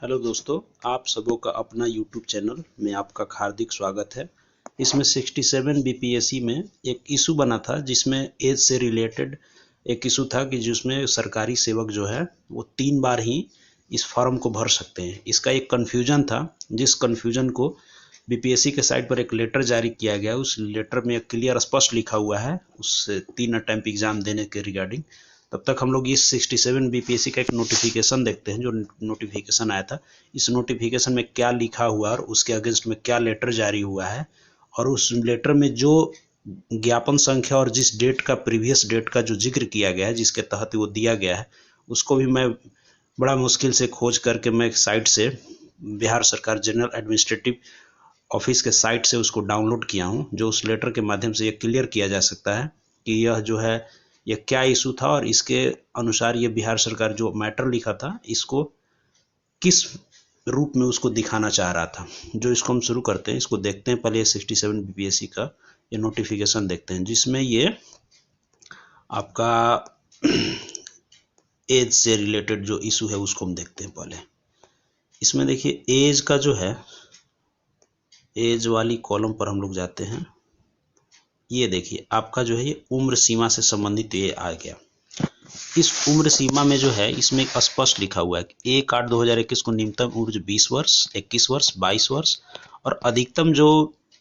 Hello दोस्तों, आप सबों का अपना YouTube चैनल में आपका हार्दिक स्वागत है। इसमें 67 बीपीएससी में एक इशू बना था जिसमें एज से रिलेटेड एक इशू था कि जिसमें सरकारी सेवक जो है वो 3 बार ही इस फॉर्म को भर सकते हैं। इसका एक कन्फ्यूजन था, जिस कन्फ्यूजन को बीपीएससी के साइट पर एक लेटर जारी किया गया। उस लेटर में क्लियर स्पष्ट लिखा हुआ है उस 3 अटेम्प्ट एग्जाम देने के रिगार्डिंग। तब तक हम लोग इस 67 बीपीएससी का एक नोटिफिकेशन देखते हैं। जो नोटिफिकेशन आया था, इस नोटिफिकेशन में क्या लिखा हुआ और उसके अगेंस्ट में क्या लेटर जारी हुआ है, और उस लेटर में जो ज्ञापन संख्या और जिस डेट का प्रीवियस डेट का जो जिक्र किया गया है, जिसके तहत वो दिया गया है, उसको भी मैं बड़ा मुश्किल से खोज करके मैं साइट से बिहार सरकार जनरल एडमिनिस्ट्रेटिव ऑफिस के साइट से उसको डाउनलोड किया हूँ। जो उस लेटर के माध्यम से ये क्लियर किया जा सकता है कि यह जो है ये क्या इशू था और इसके अनुसार ये बिहार सरकार जो मैटर लिखा था इसको किस रूप में उसको दिखाना चाह रहा था। जो इसको हम शुरू करते हैं, इसको देखते हैं। पहले 67 बीपीएससी का ये नोटिफिकेशन देखते हैं, जिसमें ये आपका एज से रिलेटेड जो इशू है उसको हम देखते हैं। पहले इसमें देखिए एज का जो है, एज वाली कॉलम पर हम लोग जाते हैं। ये देखिए आपका जो है ये उम्र सीमा से संबंधित ये आ गया। इस उम्र सीमा में जो है इसमें स्पष्ट लिखा हुआ है कि 1/8/2021 को न्यूनतम उम्र 20 वर्ष, 21 वर्ष, 22 वर्ष और अधिकतम जो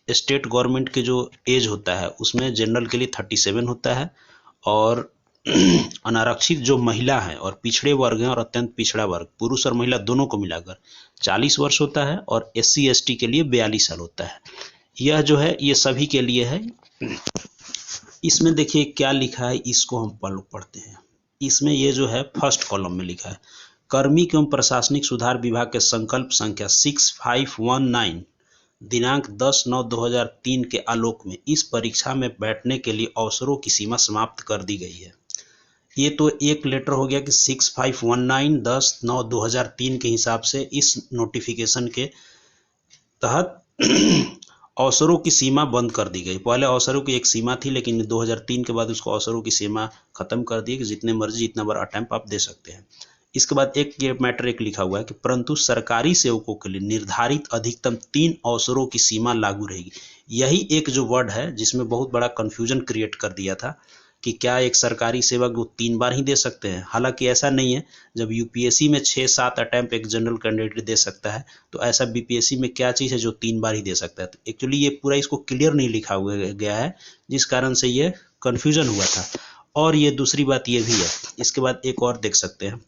स्टेट गवर्नमेंट के जो एज होता है उसमें जनरल के लिए 37 होता है, और अनारक्षित जो महिला है और पिछड़े वर्ग हैं और अत्यंत पिछड़ा वर्ग, पुरुष और महिला दोनों को मिलाकर 40 वर्ष होता है, और SC ST के लिए 42 साल होता है। यह जो है ये सभी के लिए है। इसमें देखिए क्या लिखा है, इसको हम पढ़ते हैं। इसमें ये जो है फर्स्ट कॉलम में लिखा है, कार्मिक एवं प्रशासनिक सुधार विभाग के संकल्प संख्या 6519 दिनांक 10/9/2003 के आलोक में इस परीक्षा में बैठने के लिए अवसरों की सीमा समाप्त कर दी गई है। ये तो एक लेटर हो गया कि 6519 10/9/2003 के हिसाब से इस नोटिफिकेशन के तहत अवसरों की सीमा बंद कर दी गई। पहले अवसरों की एक सीमा थी, लेकिन 2003 के बाद उसको अवसरों की सीमा खत्म कर दी कि जितने मर्जी जितना बार अटेम्प्ट आप दे सकते हैं। इसके बाद एक ये मैटर एक लिखा हुआ है कि परंतु सरकारी सेवकों के लिए निर्धारित अधिकतम 3 अवसरों की सीमा लागू रहेगी। यही एक जो वर्ड है जिसमें बहुत बड़ा कंफ्यूजन क्रिएट कर दिया था कि क्या एक सरकारी सेवक वो 3 बार ही दे सकते हैं। हालांकि ऐसा नहीं है। जब यूपीएससी में 6-7 अटेम्प्ट एक जनरल कैंडिडेट दे सकता है, तो ऐसा बीपीएससी में क्या चीज़ है जो 3 बार ही दे सकता है। तो एक्चुअली ये पूरा इसको क्लियर नहीं लिखा हुआ गया है, जिस कारण से ये कन्फ्यूजन हुआ था। और ये दूसरी बात ये भी है, इसके बाद एक और देख सकते हैं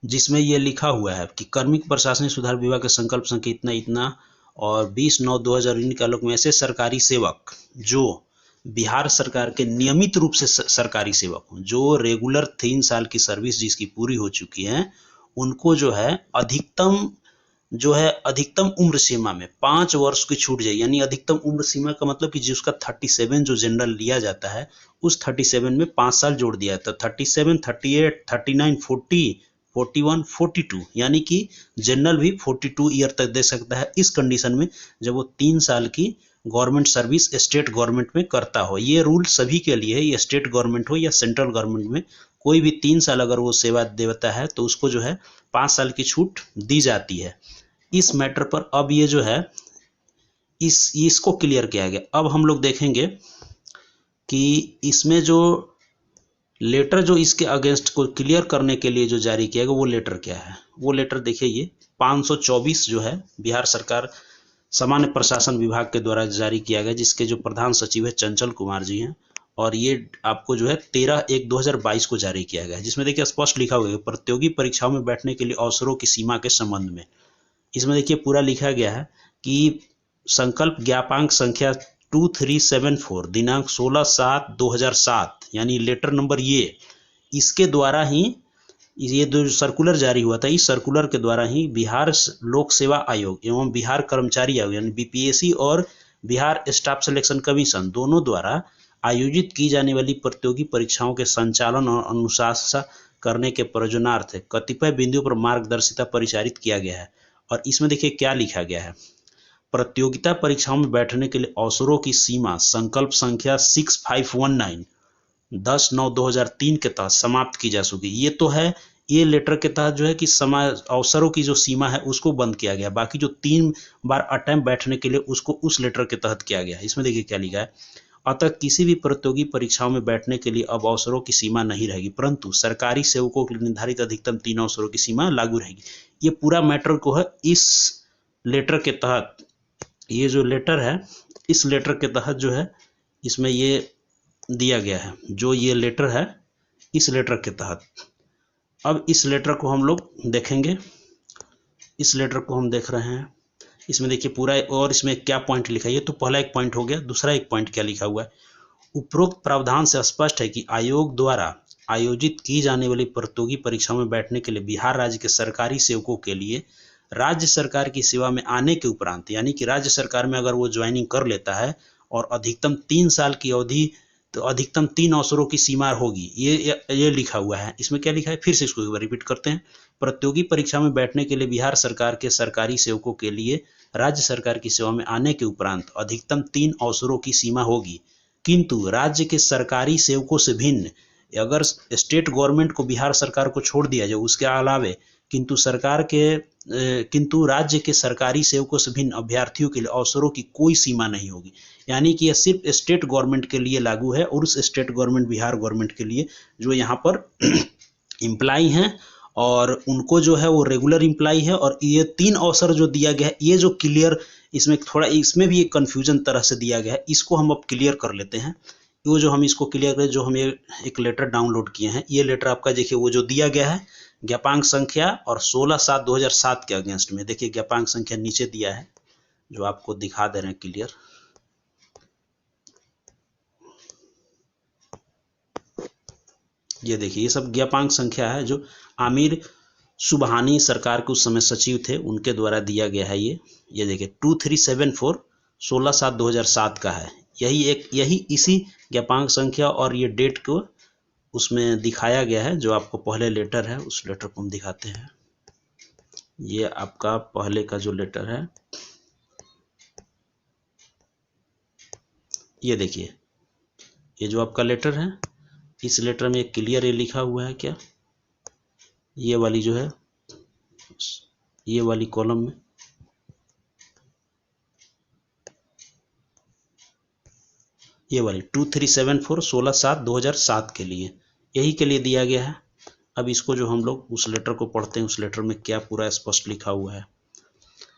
जिसमें ये लिखा हुआ है कि कार्मिक प्रशासनिक सुधार विभाग के संकल्प संख्या इतना इतना और 20/9/2019 के आलोक में ऐसे सरकारी सेवक जो बिहार सरकार के नियमित रूप से सरकारी सेवक हों, जो रेगुलर 3 साल की सर्विस जिसकी पूरी हो चुकी है, उनको जो है अधिकतम उम्र सीमा में 5 वर्ष की छूट जाए। यानी अधिकतम उम्र सीमा का मतलब कि जिसका 37 जो जनरल लिया जाता है, उस 37 में 5 साल जोड़ दिया तो 37, 38, 39, 40, 41, 42, यानी कि जनरल भी 42 ईयर तक दे सकता है, इस कंडीशन में जब वो 3 साल की गवर्नमेंट सर्विस स्टेट गवर्नमेंट में करता हो। ये रूल सभी के लिए है, ये स्टेट गवर्नमेंट हो या सेंट्रल गवर्नमेंट में, कोई भी 3 साल अगर वो सेवा देता है तो उसको जो है 5 साल की छूट दी जाती है। इस मैटर पर अब ये जो है इसको क्लियर किया गया। अब हम लोग देखेंगे कि इसमें जो लेटर जो इसके अगेंस्ट को क्लियर करने के लिए जो जारी किया गया वो लेटर क्या है। वो लेटर देखिए, ये 524 जो है बिहार सरकार सामान्य प्रशासन विभाग के द्वारा जारी किया गया, जिसके जो प्रधान सचिव है चंचल कुमार जी हैं, और ये आपको जो है 13/1/2022 को जारी किया गया है। जिसमें देखिए स्पष्ट लिखा हुआ है प्रतियोगी परीक्षाओं में बैठने के लिए अवसरों की सीमा के संबंध में। इसमें देखिए पूरा लिखा गया है कि संकल्प ज्ञापांक संख्या 2374 दिनांक 16/7/2007 यानी लेटर नंबर ये, इसके द्वारा ही ये जो सर्कुलर जारी हुआ था, इस सर्कुलर के द्वारा ही बिहार लोक सेवा आयोग एवं बिहार कर्मचारी आयोग यानी बीपीएससी और बिहार स्टाफ सिलेक्शन कमीशन दोनों द्वारा आयोजित की जाने वाली प्रतियोगी परीक्षाओं के संचालन और अनुशासन करने के प्रयोजनार्थ कतिपय बिंदुओं पर मार्गदर्शिता परिचारित किया गया है। और इसमें देखिए क्या लिखा गया है, प्रतियोगिता परीक्षाओं में बैठने के लिए अवसरों की सीमा संकल्प संख्या 6519 10/9/2003 के तहत समाप्त की जा चुकी। ये तो है ये लेटर के तहत जो है कि समय अवसरों की जो सीमा है उसको बंद किया गया। बाकी जो 3 बार अटेम्प्ट बैठने के लिए उसको उस लेटर के तहत किया गया। इसमें देखिए क्या लिखा है, अतः किसी भी प्रतियोगी परीक्षाओं में बैठने के लिए अब अवसरों की सीमा नहीं रहेगी, परंतु सरकारी सेवकों के लिए निर्धारित अधिकतम 3 अवसरों की सीमा लागू रहेगी। ये पूरा मैटर को है इस लेटर के तहत, ये जो लेटर है इस लेटर के तहत जो है इसमें ये दिया गया है, जो ये लेटर है इस लेटर के तहत। अब इस लेटर को हम लोग देखेंगे, इस लेटर को हम देख रहे हैं। इसमें देखिए पूरा, और इसमें क्या पॉइंट लिखा है, ये तो पहला एक पॉइंट हो गया। दूसरा एक पॉइंट क्या लिखा हुआ है, उपरोक्त प्रावधान से स्पष्ट है कि आयोग द्वारा आयोजित की जाने वाली प्रतियोगी परीक्षाओं में बैठने के लिए बिहार राज्य के सरकारी सेवकों के लिए राज्य सरकार की सेवा में आने के उपरांत, यानी कि राज्य सरकार में अगर वो ज्वाइनिंग कर लेता है और अधिकतम 3 साल की अवधि, तो अधिकतम 3 अवसरों की सीमा होगी। ये लिखा हुआ है। इसमें क्या लिखा है, फिर से इसको एक बार रिपीट करते हैं। प्रतियोगी परीक्षा में बैठने के लिए बिहार सरकार के सरकारी सेवकों के लिए राज्य सरकार की सेवा में आने के उपरांत अधिकतम 3 अवसरों की सीमा होगी, किंतु राज्य के सरकारी सेवकों से भिन्न, अगर स्टेट गवर्नमेंट को बिहार सरकार को छोड़ दिया जाए उसके अलावे, किंतु राज्य के सरकारी सेवकों से भिन्न अभ्यर्थियों के लिए अवसरों की कोई सीमा नहीं होगी। यानी कि यह सिर्फ स्टेट गवर्नमेंट के लिए लागू है, और उस स्टेट गवर्नमेंट बिहार गवर्नमेंट के लिए जो यहाँ पर एम्प्लाई हैं और उनको जो है वो रेगुलर एम्प्लाई है। और ये 3 अवसर जो दिया गया है, ये जो क्लियर, इसमें थोड़ा इसमें भी एक कन्फ्यूजन तरह से दिया गया है, इसको हम अब क्लियर कर लेते हैं। वो जो हम इसको क्लियर करें, जो हम ये एक लेटर डाउनलोड किए हैं, ये लेटर आपका देखिए वो जो दिया गया है ज्ञापांक संख्या और 16/7/2007 के अगेंस्ट में, देखिए ज्ञापांक संख्या नीचे दिया है जो आपको दिखा दे रहे हैं क्लियर। ये देखिए ये सब ज्ञापांक संख्या है जो आमिर सुबहानी सरकार के उस समय सचिव थे उनके द्वारा दिया गया है। ये देखिए 2374 16/7/2007 का है। यही इसी ज्ञापांक संख्या और ये डेट को उसमें दिखाया गया है। जो आपको पहले लेटर है उस लेटर को हम दिखाते हैं। ये आपका पहले का जो लेटर है, ये देखिए ये जो आपका लेटर है, इस लेटर में क्लियर ये लिखा हुआ है क्या, ये वाली जो है, ये वाली कॉलम में, ये वाली 2374 16/7/2007 के लिए, यही के लिए दिया गया है। अब इसको जो हम लोग उस लेटर को पढ़ते हैं, उस लेटर में क्या पूरा स्पष्ट लिखा हुआ है।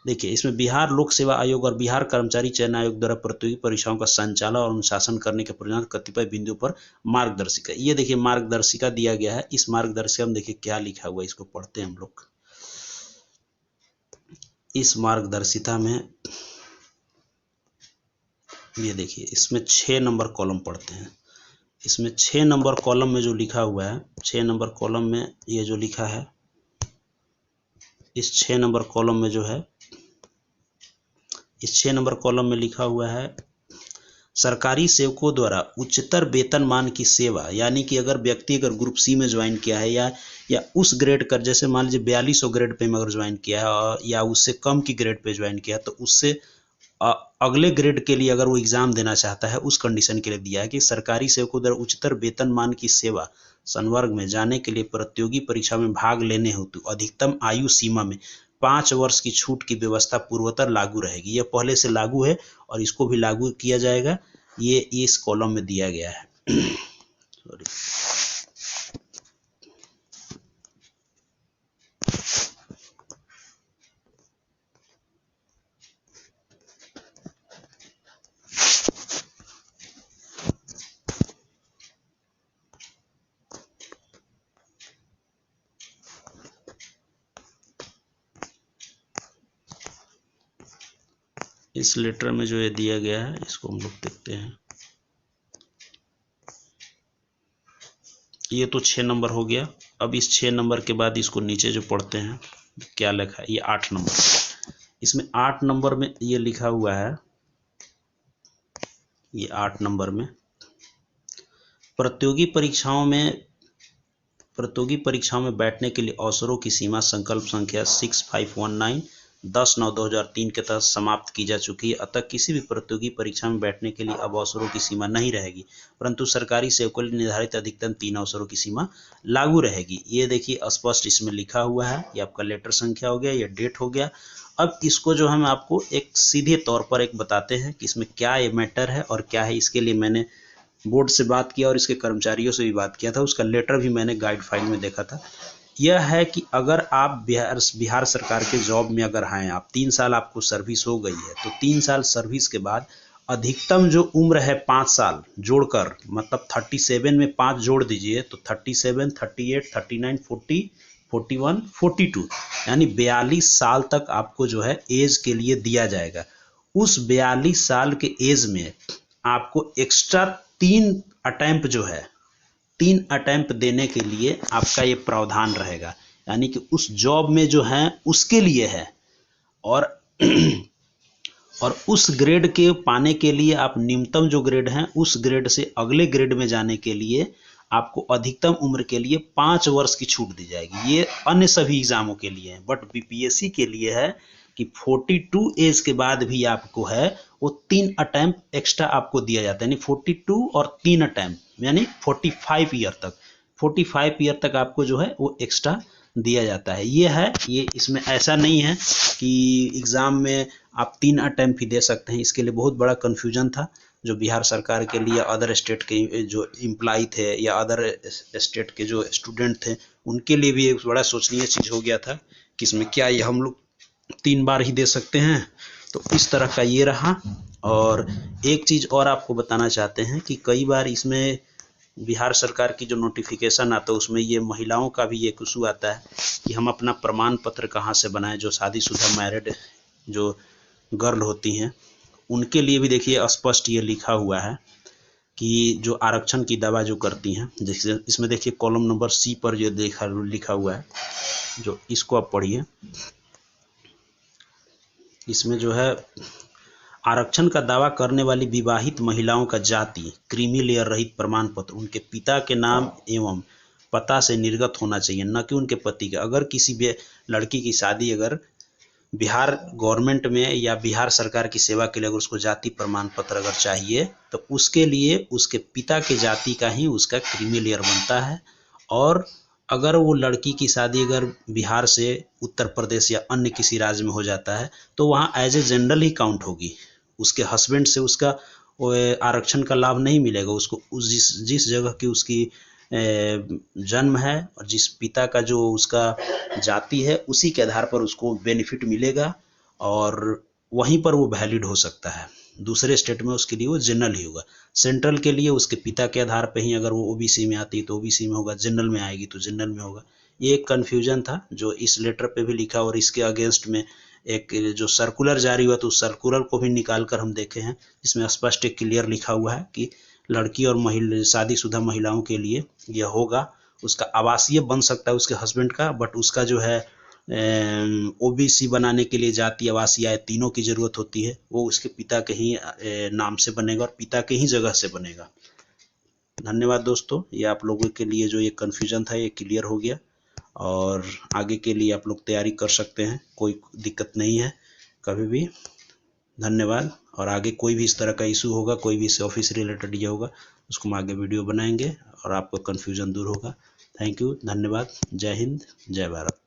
देखिए इसमें बिहार लोक सेवा आयोग और बिहार कर्मचारी चयन आयोग द्वारा प्रतियोगी परीक्षाओं का संचालन और अनुशासन करने के परिणाम कतिपय बिंदुओं पर मार्गदर्शिका, ये देखिए मार्गदर्शिका दिया गया है। इस मार्गदर्शिका में देखिए क्या लिखा हुआ है, इसको पढ़ते हैं हम लोग। इस मार्गदर्शिका में ये देखिए इसमें 6 नंबर कॉलम पढ़ते हैं। इसमें 6 नंबर कॉलम में जो लिखा हुआ है, 6 नंबर कॉलम में ये जो लिखा है, इस 6 नंबर कॉलम में जो है, इस 6 नंबर कॉलम में लिखा हुआ है सरकारी सेवकों द्वारा उच्चतर वेतनमान की सेवा, यानी कि अगर व्यक्ति अगर ग्रुप सी में ज्वाइन किया है या उस ग्रेड कर, जैसे मान लीजिए 4200 ग्रेड पे में अगर ज्वाइन किया है या उससे कम की ग्रेड पे ज्वाइन किया, तो उससे अगले ग्रेड के लिए अगर वो एग्जाम देना चाहता है, उस कंडीशन के लिए दिया है कि सरकारी सेवकों द्वारा उच्चतर वेतनमान की सेवा संवर्ग में जाने के लिए प्रतियोगी परीक्षा में भाग लेने हेतु अधिकतम आयु सीमा में 5 वर्ष की छूट की व्यवस्था पूर्वोत्तर लागू रहेगी। यह पहले से लागू है और इसको भी लागू किया जाएगा, ये इस कॉलम में दिया गया है। सॉरी, इस लेटर में जो ये दिया गया है इसको हम लोग देखते हैं। ये तो 6 नंबर हो गया। अब इस 6 नंबर के बाद इसको नीचे जो पढ़ते हैं क्या लिखा है, ये 8 नंबर। इसमें 8 नंबर में ये लिखा हुआ है, ये 8 नंबर में प्रतियोगी परीक्षाओं में बैठने के लिए अवसरों की सीमा संकल्प संख्या 6519 10/9/2003 के तहत समाप्त की जा चुकी है। अतः किसी भी प्रतियोगी परीक्षा में बैठने के लिए अब अवसरों की सीमा नहीं रहेगी, परंतु सरकारी सेवकों के लिए निर्धारित अधिकतम 3 अवसरों की सीमा लागू रहेगी। ये देखिए स्पष्ट इसमें लिखा हुआ है। ये आपका लेटर संख्या हो गया, ये डेट हो गया। अब इसको जो हम आपको एक सीधे तौर पर एक बताते हैं कि इसमें क्या ये मैटर है और क्या है। इसके लिए मैंने बोर्ड से बात किया और इसके कर्मचारियों से भी बात किया था, उसका लेटर भी मैंने गाइड फाइल में देखा था। यह है कि अगर आप बिहार सरकार के जॉब में अगर हैं, आप 3 साल आपको सर्विस हो गई है, तो 3 साल सर्विस के बाद अधिकतम जो उम्र है 5 साल जोड़कर, मतलब 37 में 5 जोड़ दीजिए तो 37, 38, 39, 40, 41, 42 यानी 42 साल तक आपको जो है एज के लिए दिया जाएगा। उस 42 साल के एज में आपको एक्स्ट्रा 3 अटेम्प्ट जो है, 3 अटेम्प्ट देने के लिए आपका ये प्रावधान रहेगा। यानी कि उस जॉब में जो है उसके लिए है, और और उस ग्रेड के पाने के लिए आप न्यूनतम जो ग्रेड है उस ग्रेड से अगले ग्रेड में जाने के लिए आपको अधिकतम उम्र के लिए 5 वर्ष की छूट दी जाएगी। ये अन्य सभी एग्जामों के लिए है, बट बीपीएससी के लिए है कि 42 एज के बाद भी आपको है वो 3 अटेम्प्ट एक्स्ट्रा आपको दिया जाता है। यानी 42 और 3 अटेम्प्ट यानी 45 ईयर तक, 45 ईयर तक आपको जो है वो एक्स्ट्रा दिया जाता है। ये है, ये इसमें ऐसा नहीं है कि एग्ज़ाम में आप 3 अटेम्प्ट ही दे सकते हैं। इसके लिए बहुत बड़ा कन्फ्यूजन था जो बिहार सरकार के लिए अदर स्टेट के जो एम्प्लॉय थे या अदर स्टेट के जो स्टूडेंट थे उनके लिए भी एक बड़ा सोचनीय चीज़ हो गया था कि इसमें क्या ये हम लोग 3 बार ही दे सकते हैं। तो इस तरह का ये रहा। और एक चीज़ और आपको बताना चाहते हैं कि कई बार इसमें बिहार सरकार की जो नोटिफिकेशन आता है उसमें ये महिलाओं का भी एक इशू आता है कि हम अपना प्रमाण पत्र कहाँ से बनाएं। जो शादीशुदा मैरिड जो गर्ल होती हैं उनके लिए भी देखिए स्पष्ट ये लिखा हुआ है कि जो आरक्षण की दावा जो करती हैं, जैसे इसमें देखिए कॉलम नंबर सी पर जो लिखा हुआ है, जो इसको आप पढ़िए। इसमें जो है आरक्षण का दावा करने वाली विवाहित महिलाओं का जाति क्रीमी लेयर रहित प्रमाण पत्र उनके पिता के नाम एवं पता से निर्गत होना चाहिए, न कि उनके पति का। अगर किसी भी लड़की की शादी अगर बिहार गवर्नमेंट में या बिहार सरकार की सेवा के लिए अगर उसको जाति प्रमाण पत्र अगर चाहिए तो उसके लिए उसके पिता के जाति का ही उसका क्रीमी लेयर बनता है। और अगर वो लड़की की शादी अगर बिहार से उत्तर प्रदेश या अन्य किसी राज्य में हो जाता है तो वहाँ एज ए जनरल ही काउंट होगी। उसके हस्बैंड से उसका आरक्षण का लाभ नहीं मिलेगा। उसको जिस जगह की उसकी जन्म है और जिस पिता का जो उसका जाति है उसी के आधार पर उसको बेनिफिट मिलेगा और वहीं पर वो वैलिड हो सकता है। दूसरे स्टेट में उसके लिए वो जनरल ही होगा। सेंट्रल के लिए उसके पिता के आधार पर ही अगर वो ओबीसी में आती है तो ओबीसी में होगा, जनरल में आएगी तो जनरल में होगा। ये एक कन्फ्यूजन था जो इस लेटर पे भी लिखा और इसके अगेंस्ट में एक जो सर्कुलर जारी हुआ तो उस सर्कुलर को भी निकाल कर हम देखे हैं। इसमें स्पष्ट एक क्लियर लिखा हुआ है कि लड़की और महिला शादीशुदा महिलाओं के लिए यह होगा। उसका आवासीय बन सकता है उसके हस्बैंड का, बट उसका जो है ओबीसी बनाने के लिए जाति आवासीय आय तीनों की ज़रूरत होती है। वो उसके पिता के ही नाम से बनेगा और पिता के ही जगह से बनेगा। धन्यवाद दोस्तों, ये आप लोगों के लिए जो ये कन्फ्यूजन था ये क्लियर हो गया और आगे के लिए आप लोग तैयारी कर सकते हैं, कोई दिक्कत नहीं है कभी भी। धन्यवाद। और आगे कोई भी इस तरह का इशू होगा, कोई भी इस ऑफिस रिलेटेड ये होगा, उसको हम आगे वीडियो बनाएंगे और आपका कन्फ्यूजन दूर होगा। थैंक यू, धन्यवाद। जय हिंद, जय भारत।